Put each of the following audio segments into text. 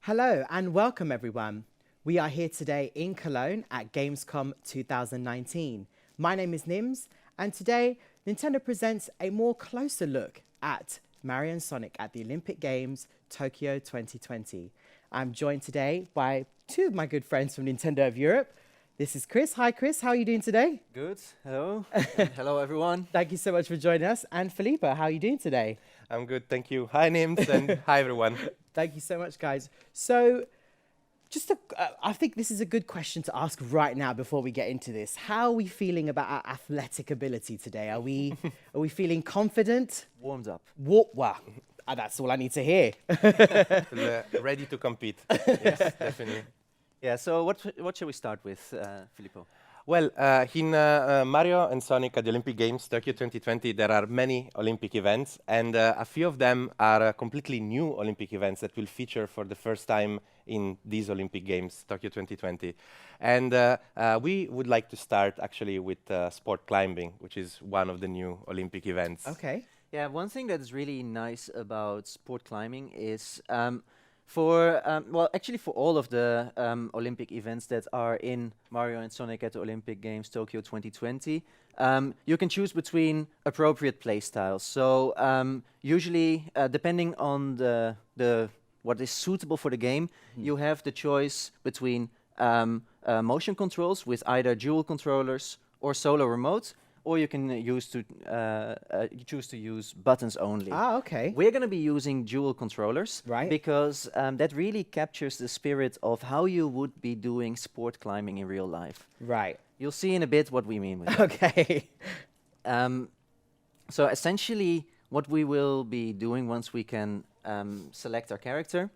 Hello and welcome everyone. We are here today in Cologne at Gamescom 2019. My name is Nims and today Nintendo presents a more closer look at Mario and Sonic at the Olympic Games Tokyo 2020. I'm joined today by two of my good friends from Nintendo of Europe. This is Chris. Hi Chris, how are you doing today? Good. Hello. Hello, everyone. Thank you so much for joining us. And Felipe, how are you doing today? I'm good, thank you. Hi, Nims, and hi, everyone. Thank you so much, guys. So, I think this is a good question to ask right now before we get into this. How are we feeling about our athletic ability today? Are we feeling confident? Warmed up. Wow, that's all I need to hear. Ready to compete. Yes, definitely. Yeah. So what shall we start with, Filippo? Well, in Mario and Sonic at the Olympic Games Tokyo 2020, there are many Olympic events, and a few of them are completely new Olympic events that will feature for the first time in these Olympic Games Tokyo 2020. And we would like to start actually with sport climbing, which is one of the new Olympic events. Okay. Yeah. One thing that is really nice about sport climbing is for all of the Olympic events that are in Mario and Sonic at the Olympic Games Tokyo 2020, you can choose between appropriate play styles. So usually, depending on the what is suitable for the game, you have the choice between motion controls with either dual controllers or solo remote, or you can choose to use buttons only. Ah, okay. We're going to be using dual controllers, Right. Because that really captures the spirit of how you would be doing sport climbing in real life. Right. You'll see in a bit what we mean with that. Okay. So essentially, what we will be doing once we can select our character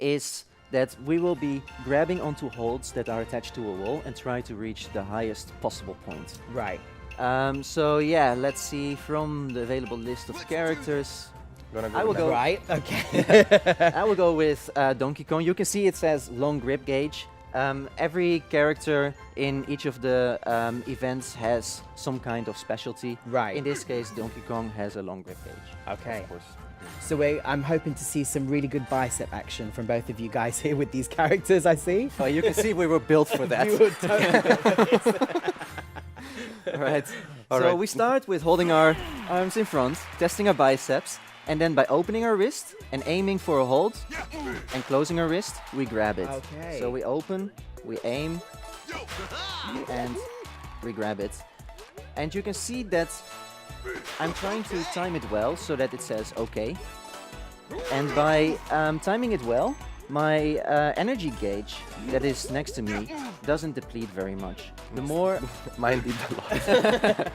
is that we will be grabbing onto holds that are attached to a wall and try to reach the highest possible point. Right. So yeah, let's see from the available list of characters. I will go. Right. Okay. I will go with Donkey Kong. You can see it says long grip gauge. Every character in each of the events has some kind of specialty. Right. In this case, Donkey Kong has a long grip gauge. Okay. Of course. So I'm hoping to see some really good bicep action from both of you guys here with these characters, I see. Oh, you can see we were built for that. You were totally Right. All So right. we start with holding our arms in front, testing our biceps, and then by opening our wrist and aiming for a hold and closing our wrist, we grab it. Okay. So we open, we aim, and we grab it. And you can see that I'm trying to time it well so that it says okay. And by timing it well, my energy gauge that is next to me doesn't deplete very much. The more Mine did a lot.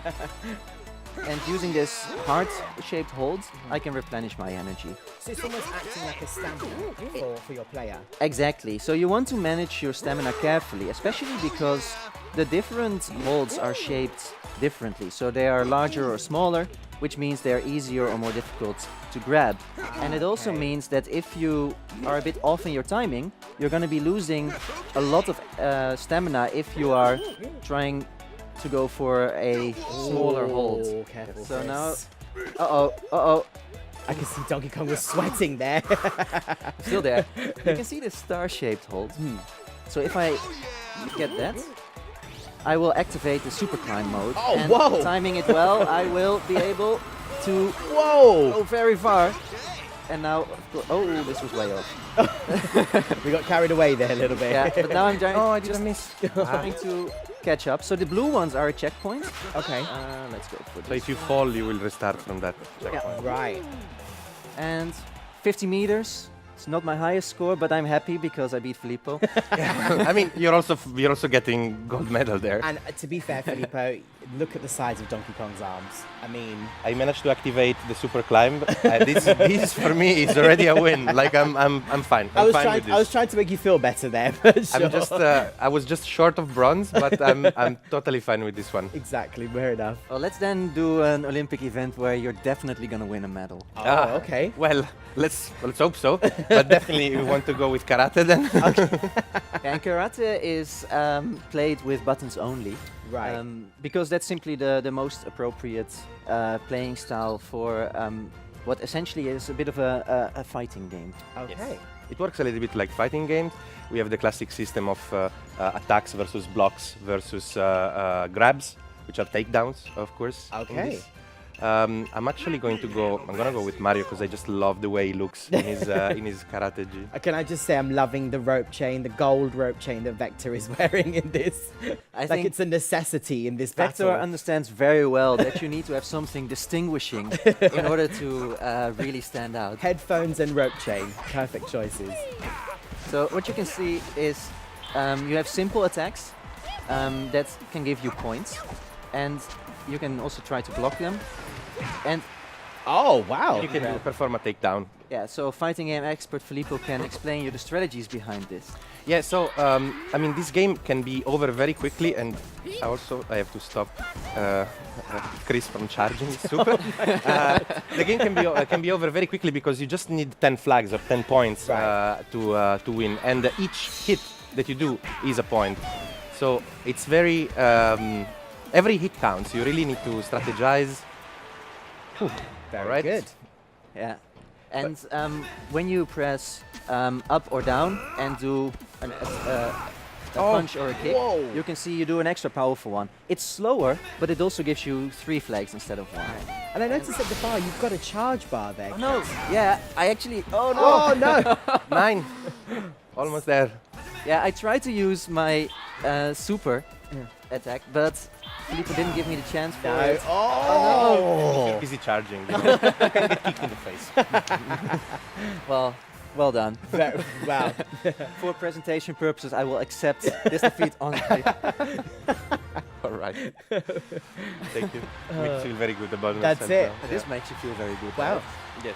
and using this heart-shaped hold, I can replenish my energy. So it's almost acting like a stamina for your player. Exactly. So you want to manage your stamina carefully, especially because the different holds are shaped differently. So they are larger or smaller, which means they're easier or more difficult to grab. And it also Okay. means that if you are a bit off in your timing, you're going to be losing a lot of stamina if you are trying to go for a smaller hold. Oh, careful. So Chris. now, uh-oh. I can see Donkey Kong was sweating there. Still there. You can see the star-shaped hold. So if I get that, I will activate the super climb mode. Oh, and whoa. timing it well, I will be able to Whoa! go very far. And now, oh, this was way off. We got carried away there a little bit. Yeah, but now I'm trying, Oh, I didn't miss. trying to catch up. So the blue ones are a checkpoint. Okay. Let's go for So this. if you fall, you will restart from that checkpoint. Right. And 50 meters. It's not my highest score, but I'm happy because I beat Filippo. I mean, you're also getting gold medal there. And to be fair, Filippo, look at the size of Donkey Kong's arms. I mean, I managed to activate the super climb. This for me is already a win. Like I'm fine. I'm fine with this. I was trying to make you feel better there, but sure. I'm just I was just short of bronze, but I'm totally fine with this one. Exactly, fair enough. Well, let's then do an Olympic event where you're definitely gonna win a medal. Oh, okay. Well, let's hope so. But definitely we want to go with karate then. And karate is played with buttons only. Right. Because that's simply the most appropriate playing style for what essentially is a bit of a fighting game. Okay. it works a little bit like fighting games. We have the classic system of attacks versus blocks versus grabs, which are takedowns, of course. in Okay. this. I'm actually going to go. I'm gonna go with Mario because I just love the way he looks in his karate gi. Can I just say I'm loving the rope chain, the gold rope chain that Vector is wearing in this. I Like think it's a necessity in this Vector battle. understands very well that you need to have something distinguishing in order to really stand out. Headphones and rope chain, perfect choices. So what you can see is you have simple attacks that can give you points, and you can also try to block them. And Oh, wow. You can perform a takedown. yeah, so fighting game expert Filippo can explain you the strategies behind this. Yeah, so I mean, this game can be over very quickly, and I have to stop Chris from charging. Super. The game can be over very quickly because you just need 10 flags or 10 points to win, and each hit that you do is a point. So it's very every hit counts. You really need to strategize. Very Right. good. Yeah. And when you press up or down and do a punch or a kick, whoa. you can see you do an extra powerful one. It's slower, but it also gives you 3 flags instead of 1. And I noticed at the bar you've got a charge bar there. Oh no! Yeah, I actually. Oh no! Oh, no. 9. Almost there. Yeah, I tried to use my super attack, but Filippo didn't give me the chance for No. it. Oh. Easy charging. You can get kicked in the face. Well done. Wow. For presentation purposes, I will accept this defeat honestly. All right. Thank you. Makes me feel very good about That's myself it. now. This makes you feel very good. Wow. right? Yes.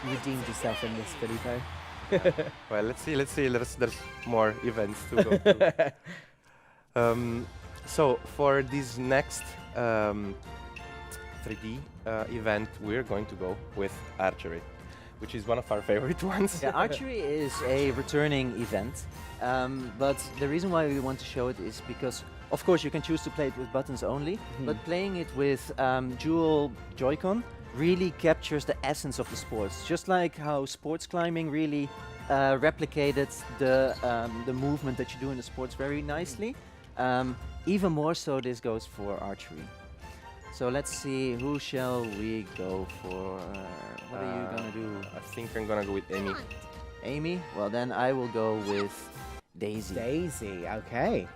You redeemed yourself in this, Filippo. Well, let's see. There's more events to go through. So for this next 3D event, we're going to go with archery, which is one of our favorite ones. Yeah, archery is a returning event, but the reason why we want to show it is because, of course, you can choose to play it with buttons only, but playing it with dual Joy-Con really captures the essence of the sports. Just like how sports climbing really replicated the movement that you do in the sports very nicely, even more so this goes for archery. So let's see, who shall we go for? What are you gonna do? I think I'm gonna go with Amy. Amy? Well, then I will go with Daisy. Daisy, okay.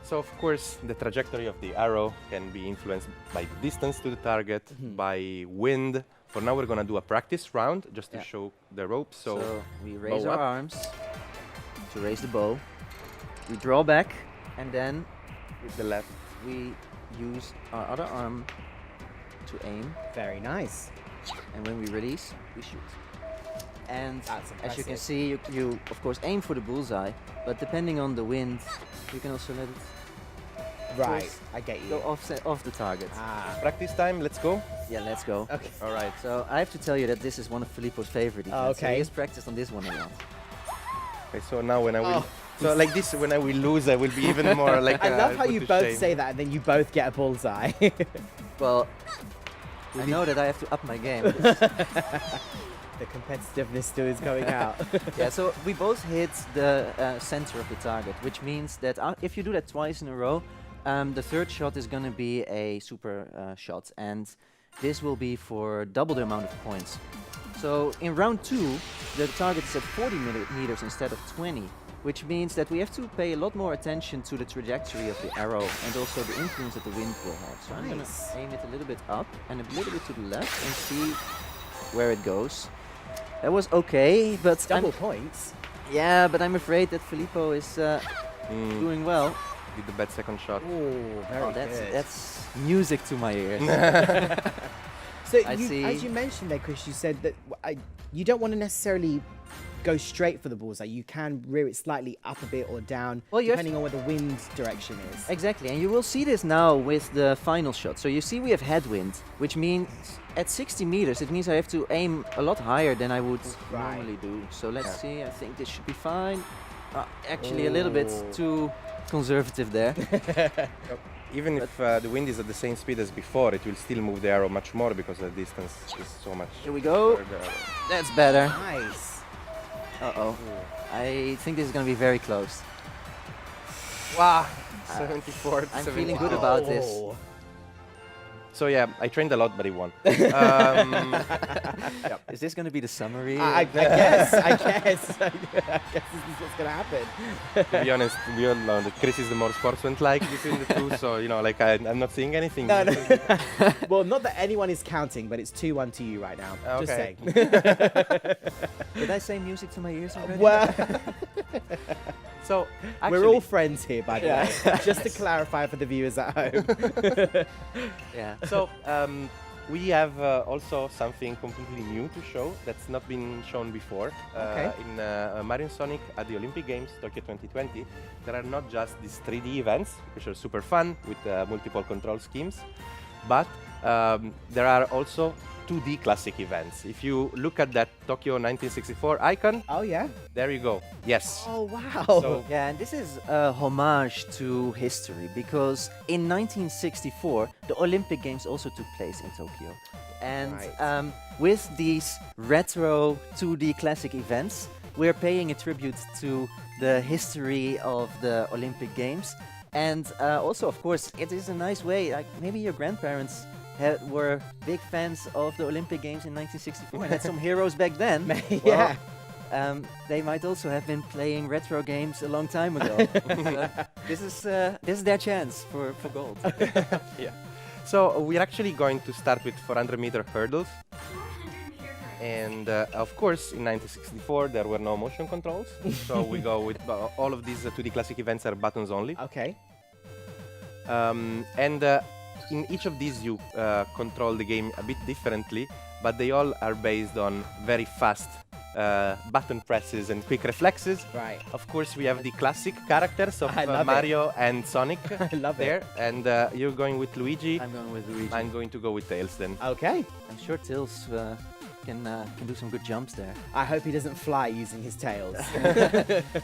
So of course, the trajectory of the arrow can be influenced by the distance to the target, by wind. For now, we're gonna do a practice round just to Yeah. show the ropes. So we raise bow our up. arms to raise the bow. We draw back, and then with the left. we use our other arm to aim. Very nice. And when we release, we shoot. And That's as you can impressive. see, you of course aim for the bullseye, but depending on the wind, you can also let it Right, course, I get you. go off the target. Ah, Practice time. Let's go. Yeah, let's go. okay. All right. So I have to tell you that this is one of Filippo's favorite events. So okay. he has practiced on this one a lot. Okay, so now when I will, Oh. so like this, when I will lose, I will be even more like. I love how put you to both shame. say that and then you both get a bullseye. Well, I know that I have to up my game. The competitiveness still is going out. Yeah, so we both hit the center of the target, which means that if you do that twice in a row, the third shot is going to be a super shot, and this will be for double the amount of points. So in round 2, the target is at 40 meters instead of 20, which means that we have to pay a lot more attention to the trajectory of the arrow and also the influence that the wind will have. So I'm going Nice. to aim it a little bit up and a little bit to the left and see where it goes. That was okay, but Double points. yeah, but I'm afraid that Filippo is doing well. Did the bad second shot. Oh, very Oh, good. that's music to my ears. So I see. as you mentioned there, Chris, you said that you don't want to necessarily go straight for the bullseye. You can rear it slightly up a bit or down, Well, you have depending on where the wind direction is. Exactly, and you will see this now with the final shot. So you see we have headwind, which means at 60 meters, it means I have to aim a lot higher than I would Right. normally do. So let's see, I think this should be fine. Actually, a little bit too conservative there. Even if the wind is at the same speed as before, it will still move the arrow much more because the distance is so much. Here we go. further away. That's better. Nice. Uh-oh. I think this is going to be very close. Wow, 74. I'm feeling good about this. Oh. So yeah, I trained a lot, but he won. Is this going to be the summary? I guess. I guess this is what's gonna happen. To be honest, we all know that Chris is the more sportsman-like between the two, so you know, like I'm not seeing anything. No, no. Well, not that anyone is counting, but it's 2-1 to you right now. Just Okay. saying. Did I say music to my ears already? Well, So we're all friends here, by the Yeah. way. Just to clarify for the viewers at home. Yeah. So we have also something completely new to show that's not been shown before. Okay. In Mario and Sonic at the Olympic Games Tokyo 2020, there are not just these 3D events, which are super fun with multiple control schemes, but there are also 2D classic events. If you look at that Tokyo 1964 icon, Oh, yeah? there you go. Yes. Oh, wow. So- Yeah, and this is a homage to history because in 1964 the Olympic Games also took place in Tokyo, and Right. with these retro 2D classic events, we're paying a tribute to the history of the Olympic Games, and also, of course, it is a nice way. Like maybe your grandparents were big fans of the Olympic Games in 1964 and had some heroes back then. Yeah. They might also have been playing retro games a long time ago. So this is their chance for gold. So we're actually going to start with 400-meter hurdles. And of course, in 1964, there were no motion controls. So we go with all of these 2D classic events are buttons only. Okay. And in each of these, you control the game a bit differently, but they all are based on very fast button presses and quick reflexes. Right. Of course, we have the classic characters of I love it. Mario and Sonic I love there. it. And you're going with Luigi. I'm going with Luigi. I'm going to go with Tails then. Okay. I'm sure Tails can do some good jumps there. I hope he doesn't fly using his tails.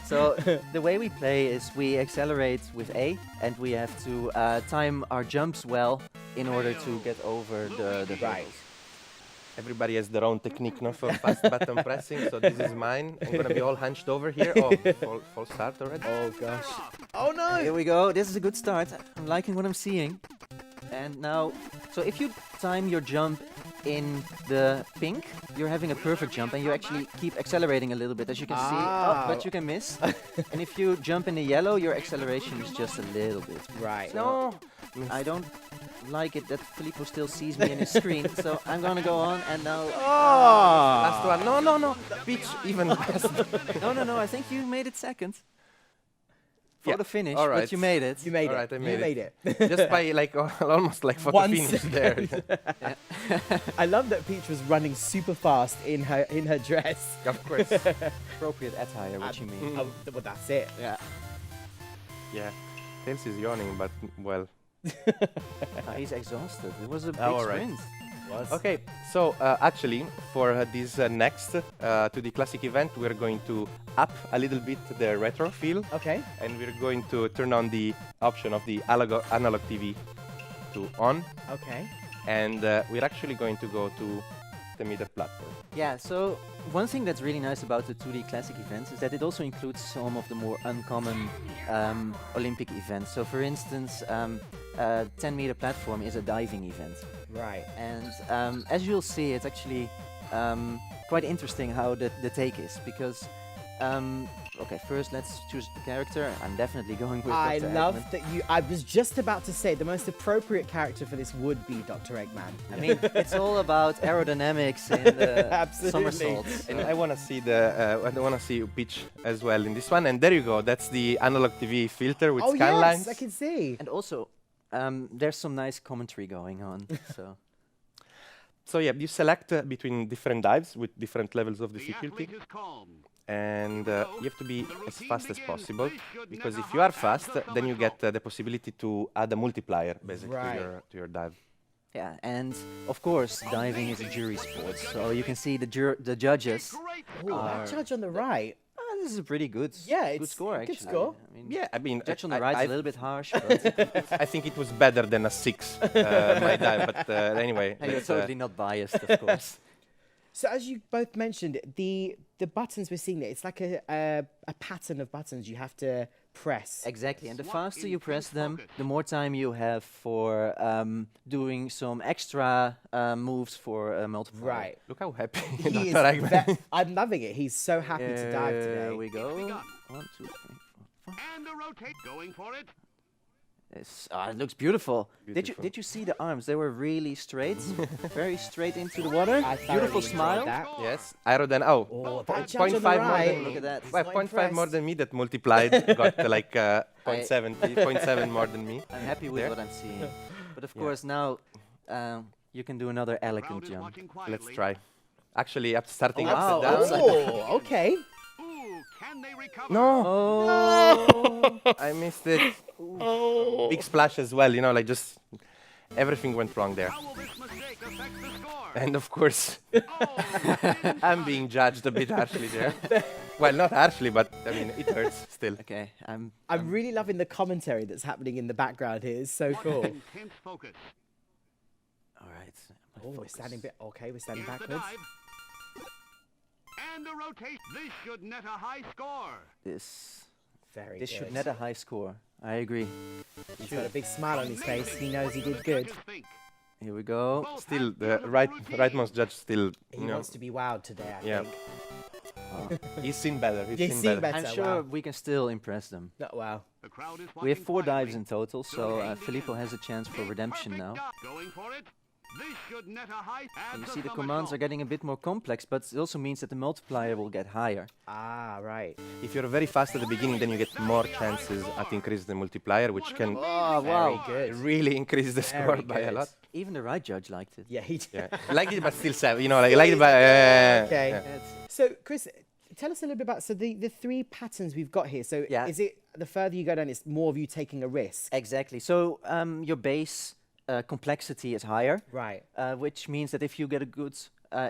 So the way we play is we accelerate with A, and we have to time our jumps well in order to get over the Right. hurdles. Everybody has their own technique no, for fast button pressing, so this is mine. I'm gonna be all hunched over here. Oh, false start already. Oh, gosh. Oh, no. Here we go. This is a good start. I'm liking what I'm seeing. And now, so if you time your jump in the pink, you're having a perfect jump, and you actually keep accelerating a little bit, as you can see. Ah. Oh, but you can miss. And if you jump in the yellow, your acceleration is just a little bit. Right. No. I don't like it that Filippo still sees me in his screen, so I'm gonna go on and now. Oh. Last one. No, no, no. Peach even faster. No, I think you made it second. For Yeah, the finish, all but right. you made it. You made All it. right, I You made made it. it. Just by like almost like photo 1 finish there. second. I love that Peach was running super fast in her dress. Of course. Appropriate attire, what you mean. Oh, well, that's it. Yeah. Yeah. Tails is yawning, but well. He's exhausted. It was a big all right. sprint. Okay, so actually, for this next to the classic event, we're going to up a little bit the retro feel, Okay. and we're going to turn on the option of the analog TV to on, Okay. and we're actually going to go to the meter platform. Yeah, so one thing that's really nice about the 2D classic events is that it also includes some of the more uncommon Olympic events. So for instance, 10-meter platform is a diving event. Right. And as you'll see, it's actually quite interesting how the take is, because okay, first let's choose the character. I'm definitely going with I Dr. love Eggman. that you. I was just about to say the most appropriate character for this would be Dr. Eggman. I mean, it's all about aerodynamics and Absolutely. somersaults. And I want to see I want to see Peach as well in this one. And there you go. That's the analog TV filter with Oh scanlines. yes, I can see. And also, there's some nice commentary going on. So So yeah, you select between different dives with different levels of difficulty. And you have to be as fast as possible, because if you are fast, then you get the possibility to add a multiplier basically Right. to your dive. yeah, and of course, diving is a jury sport. So you can see the judges. Ooh, that judge on the right. this is a pretty good, Yeah, good it's score a actually. good score. I mean, Yeah, I mean, judge on the right is I, a little bit harsh, but I think it was better than a 6, my dive. But anyway, you're let's, totally not biased, of course. So as you both mentioned, the buttons we're seeing there, it's like a pattern of buttons you have to press. Exactly, and the faster you press them, the more time you have for doing some extra moves for multiplier. Right. look how happy He is Dr. Eggman. I'm loving it. He's so happy to dive today. There we go. begun. 1, 2, 3, 4, 5. And a rotate. Going for it. It looks beautiful. Beautiful. Did you see the arms? They were really straight, very straight into the water. I thoroughly Beautiful enjoyed smile. that. Yes, Aeroden. Oh, Oh, that judge 0.5 on the more right. than Look at that. He's Well, not 0.5 more impressed. than me. That multiplied got like 0.7, 0.7 more than me. I'm happy with There. what I'm seeing. But of Yeah. course now you can do another Crowd elegant is jump. watching quietly. Let's try. Actually, up starting Oh, wow, upside down. upside Oh, okay. Ooh, can they recover? No, Oh, I missed it. Big splash as well. You know, like just everything went wrong there. How will this mistake affect the score? And of course, Oh, I'm being judged a bit harshly there. Well, not harshly, but I mean, it hurts still. okay. I'm I'm really loving the commentary that's happening in the background here. It's so cool. intense focus. all right. Oh, we're standing bit. Okay, we're standing Here's the backwards. dive. And a rotate. This should net a high score. This Very this good. should net a high score. I agree. He's got a big smile on his face. He knows he did good. Judges think. Here we go. Both Still, have the beautiful rightmost judge still, He you know, wants to be wowed today, I Yeah. think. he's seen better. He's He's seen seen better. better. I'm sure wow. we can still impress them. No, wow. The crowd is We have watching 4 dives quietly. in total, so Filippo has a chance for redemption now. Going for it. This should net a high. And you Adds see a the commands are somersault. getting a bit more complex, but it also means that the multiplier will get higher. Ah, right. If you're very fast at the beginning, then you get more chances at increase the multiplier, which can Oh, Very wow. good. really increase the score Very by a good. lot. Even the right judge liked it. Yeah, he did. Yeah, like it, but still 7. You know, like it, but Okay. yeah. It's- So, Chris, tell us a little bit about the 3 patterns we've got here. So, Yeah. is it the further you go down, it's more of you taking a risk? Exactly. So your base complexity is higher, Right. which means that if you get a good,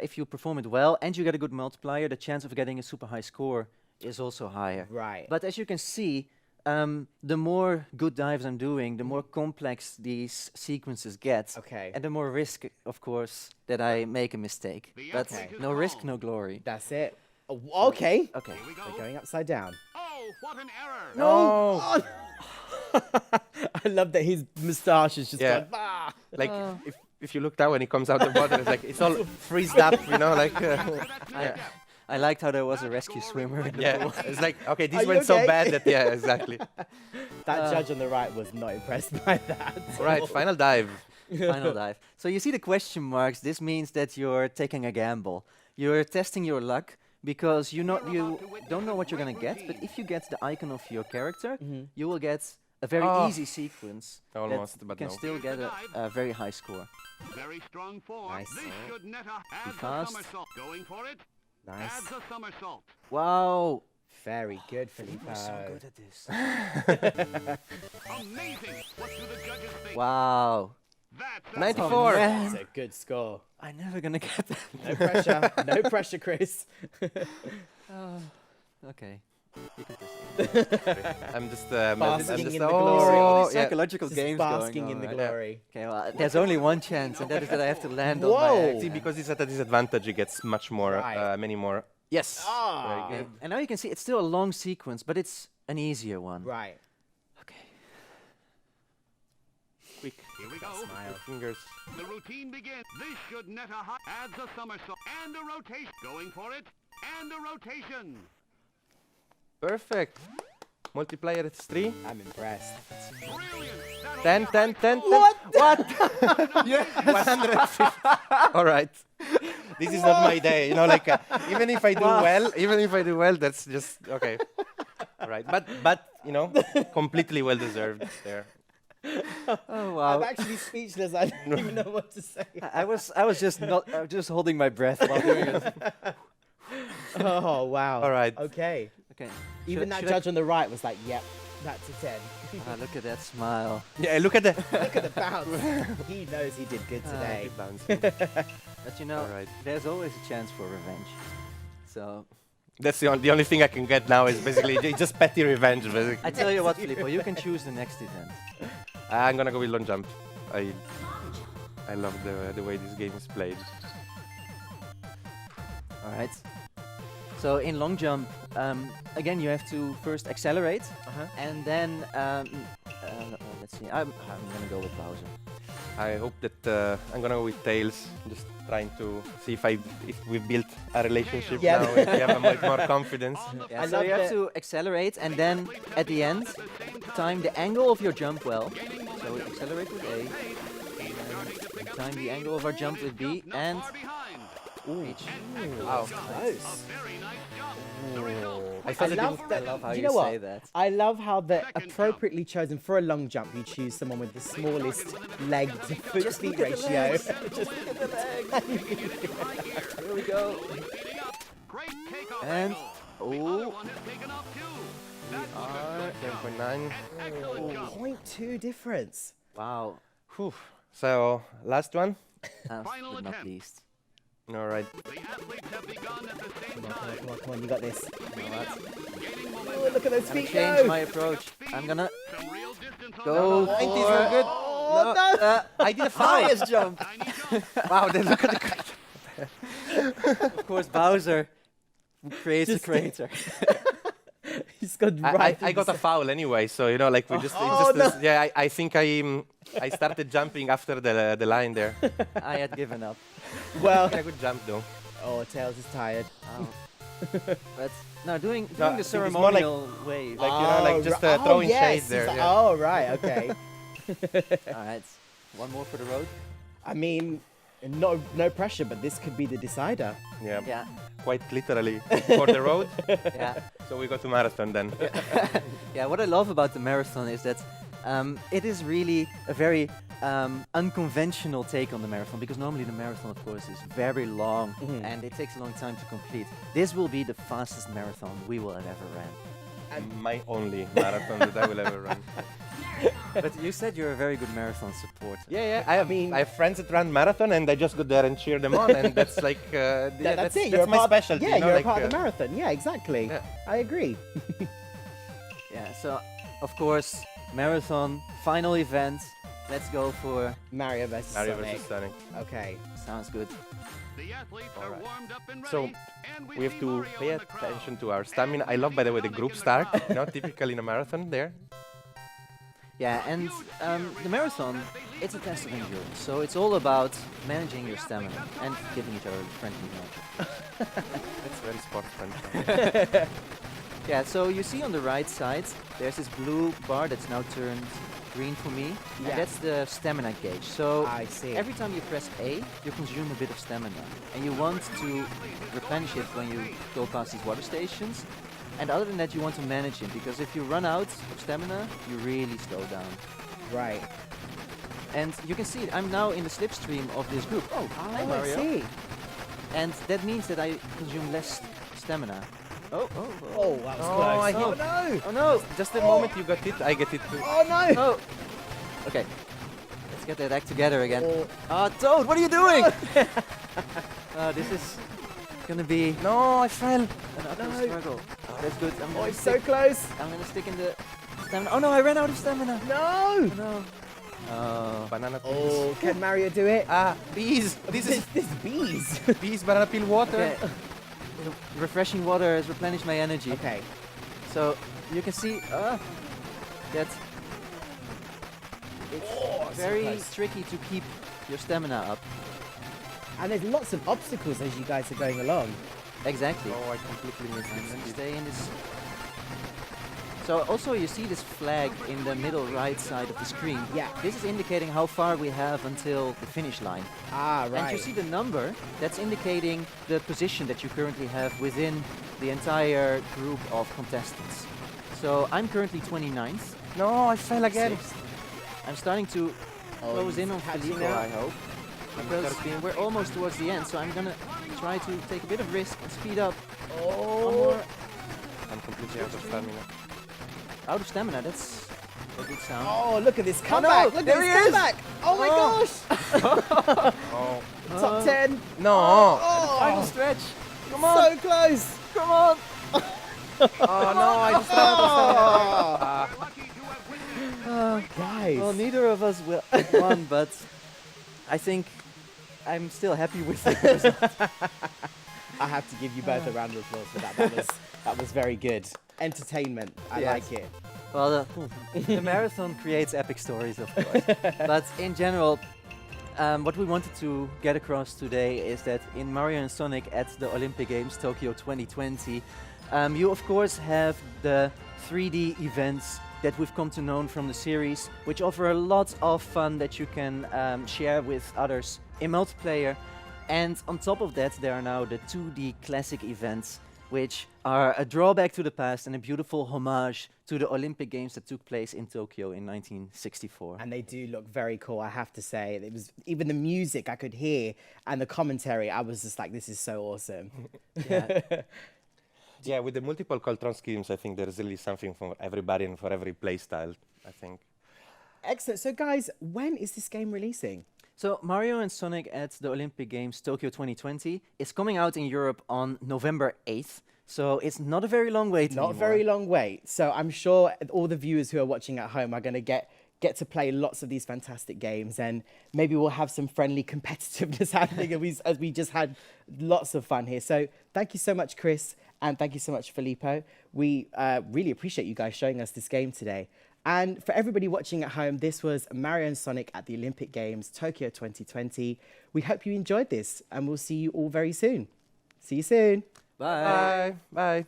if you perform it well and you get a good multiplier, the chance of getting a super high score is also higher. Right. But as you can see, the more good dives I'm doing, the more complex these sequences get. Okay. And the more risk, of course, that I make a mistake. The But athlete is no risk, calm. no glory. That's it. Oh, okay. Okay. Here we go. We're going upside down. Oh, what an error. No. Oh. I love that his moustache is just Yeah. gone. Ah. Like if you look down when he comes out the water, it's like it's all freezed up, you know, like I liked how there was a rescue swimmer in the yeah. pool. It's like okay, Are this you went so okay? bad that yeah, exactly. That judge on the right was not impressed by that. All right, final dive. Final dive. So you see the question marks. This means that you're taking a gamble. You're testing your luck because you don't know what you're gonna get. But if you get the icon of your character, you will get a very Oh. easy sequence. Almost, that but can no. still get a very high score. Very strong form. Nice. This should net a adds a fast. somersault. Going for it. Nice. Adds a somersault. Wow. Very good, Filippo. You're so good at this. Amazing. What do the judges think? Wow. That's a 94. That's a good score. I'm never gonna get that. No pressure. No pressure, Chris. Okay. You can proceed. I'm just Basking in the oh, glory. All these yeah. psychological Just games basking going in on, the right? glory. Okay, well, there's only one chance, and that is that I have to land on my Whoa. axe. See, because he's at a disadvantage, he gets much more, Right. many more. Yes. Ah. Very good. And now you can see it's still a long sequence, but it's an easier one. Right. Okay. Quick. Here we go. Smile. Fingers. The routine begins. This should net a high. Adds a somersault. And a rotation. Going for it. And a rotation. Perfect. Multiplier it's 3. I'm impressed. Brilliant. 10, 10, 10. What? What? Yeah. 150. All right. This is not my day. You know, like even if I do well, that's just okay. All right. But you know, completely well deserved there. Oh wow. I'm actually speechless. I don't even know what to say. I was just holding my breath while doing it. Oh, wow. All right. Okay. Okay. Even that should judge on the right was like, yep, that's a 10. Look at that smile. Yeah. Look at the. Look at the bounce. He knows he did good today. Bounce. But you know, All right. there's always a chance for revenge. So That's the only thing I can get now is basically just petty revenge. Basically. I tell you what, Filippo, you can choose the next event. I'm gonna go with long jump. I love the way this game is played. All right. So in long jump, again, you have to first accelerate, and then let's see. I'm gonna go with Bowser. I hope that I'm gonna go with Tails. Just trying to see if we've built a relationship Yeah. now. If we have a much more confidence. Yeah, I so love you have that- to accelerate, and then at the end, time the angle of your jump well. So we accelerate with A, and then time the angle of our jump with B, and reach. Wow. Close. I thought love that. I love how Do you you know say what? that. I love how the appropriately chosen for a long jump, you choose someone with the smallest leg to foot feet ratio. Just look at the leg. Here we go. And oh, are 7.9. 0.2 difference. wow. Whew. So last one. Last but not least. All right. Come on, you got this. You know what? Oh, look at those I'm gonna feet change go. my approach. I'm gonna No, go 90 is for not good. Oh, no. I did a foul. highest jump. Wow, then look at the. Of course, Bowser creates a Just- crater. He's gone right. I got a foul anyway, so you know, like we just, Oh, yeah. I think I started jumping after the line there. I had given up. Well, Yeah, good jump though. oh, Tails is tired. Oh. But no, doing No, I the think it's more like- ceremonial wave. Like you know, like just right. throwing yes, shade there. he's like, Yeah. Oh, right, okay. All right, one more for the road. I mean, no pressure, but this could be the decider. Yeah, Yeah, quite literally for the road. yeah, So we go to marathon then. yeah. What I love about the marathon is that it is really a very unconventional take on the marathon, because normally the marathon, of course, is very long and it takes a long time to complete. This will be the fastest marathon we will have ever ran. My only marathon that I will ever run. But you said you're a very good marathon supporter. Yeah. I have friends that run marathon, and I just go there and cheer them on, and that's like yeah, That's it. That's my specialty. Yeah, you know, you're like, a part of the marathon. Yeah, exactly. Yeah. I agree. Yeah. So, of course, marathon final event. Let's go for. Mario versus Mario Sonic. versus Sonic. Okay. Sounds good. Alright. So we have to pay attention to our stamina. I love, by the way, the group start. You know, typically in a marathon there. Yeah, and the marathon, it's a test of endurance. So it's all about managing your stamina and giving each other a friendly nod. That's very sport friendly. Yeah, so you see on the right side, there's this blue bar that's now turned green for me. Yeah. And that's the stamina gauge. So I see. every time you press A, you consume a bit of stamina. And you want to replenish it when you go past these water stations. And other than that, you want to manage it, because if you run out of stamina, you really slow down. Right. And you can see it. I'm now in the slipstream of this group. Oh, hi I Mario. see. And that means that I consume less stamina. Oh, Oh, that was Oh, close. I Oh, hit- no. oh no! Just the moment you got hit, I get hit too. Oh, no. Oh! Okay, let's get that act together again. Oh, Ah, Toad, what are you doing? This is gonna be No, I fell. an uphill No. struggle. Oh, that's good. I'm oh, gonna, it's so stick, close. I'm gonna stick in the stamina. Oh no, I ran out of stamina. No. Oh no. Oh. Banana peels. Oh, can Mario do it? Ah, bees. This is this bees. bees, banana peel water. Okay. The refreshing water has replenished my energy. Okay. So you can see that it's very close. tricky to keep your stamina up. And there's lots of obstacles as you guys are going along. Exactly. Oh, I completely missed And it. stay in this. So also you see this flag in the middle right side of the screen. Yeah. This is indicating how far we have until the finish line. Ah, right. And you see the number, that's indicating the position that you currently have within the entire group of contestants. So I'm currently 29th. No, I fell again. I'm starting to Oh, close he's in on catching Filippo, now. I hope. Because we're almost towards the end, so I'm gonna try to take a bit of risk and speed up. One Oh. more. I'm completely out of stamina. Out of stamina, that's a good sound. Oh, look at this no, comeback. Look there at he this is. comeback. Oh my Oh. gosh. Oh. Top 10. No. Oh. Final stretch. Come on! So close! Come on! Oh no, I just Oh, We're lucky to have witnessed guys. Well, neither of us won, but I think I'm still happy with the result. I have to give you both a round of applause for that. That was very good. Entertainment. I Yes. like it. Well, the marathon creates epic stories, of course. But in general, what we wanted to get across today is that in Mario and Sonic at the Olympic Games Tokyo 2020, you of course have the 3D events that we've come to know from the series, which offer a lot of fun that you can share with others in multiplayer. And on top of that, there are now the 2D classic events, which are a drawback to the past and a beautiful homage to the Olympic Games that took place in Tokyo in 1964. And they do look very cool, I have to say. It was even the music I could hear and the commentary, I was just like, this is so awesome. Yeah. Yeah, with the multiple control schemes, I think there's really something for everybody and for every play style, I think. Excellent. So guys, when is this game releasing? So Mario and Sonic at the Olympic Games Tokyo 2020 is coming out in Europe on November 8th. So it's not a very long wait Not a anymore. very long wait. So I'm sure all the viewers who are watching at home are going to get to play lots of these fantastic games, and maybe we'll have some friendly competitiveness happening as we just had lots of fun here. So thank you so much, Chris, and thank you so much, Filippo. We really appreciate you guys showing us this game today. And for everybody watching at home, this was Mario and Sonic at the Olympic Games Tokyo 2020. We hope you enjoyed this, and we'll see you all very soon. See you soon. Bye. Bye. Bye.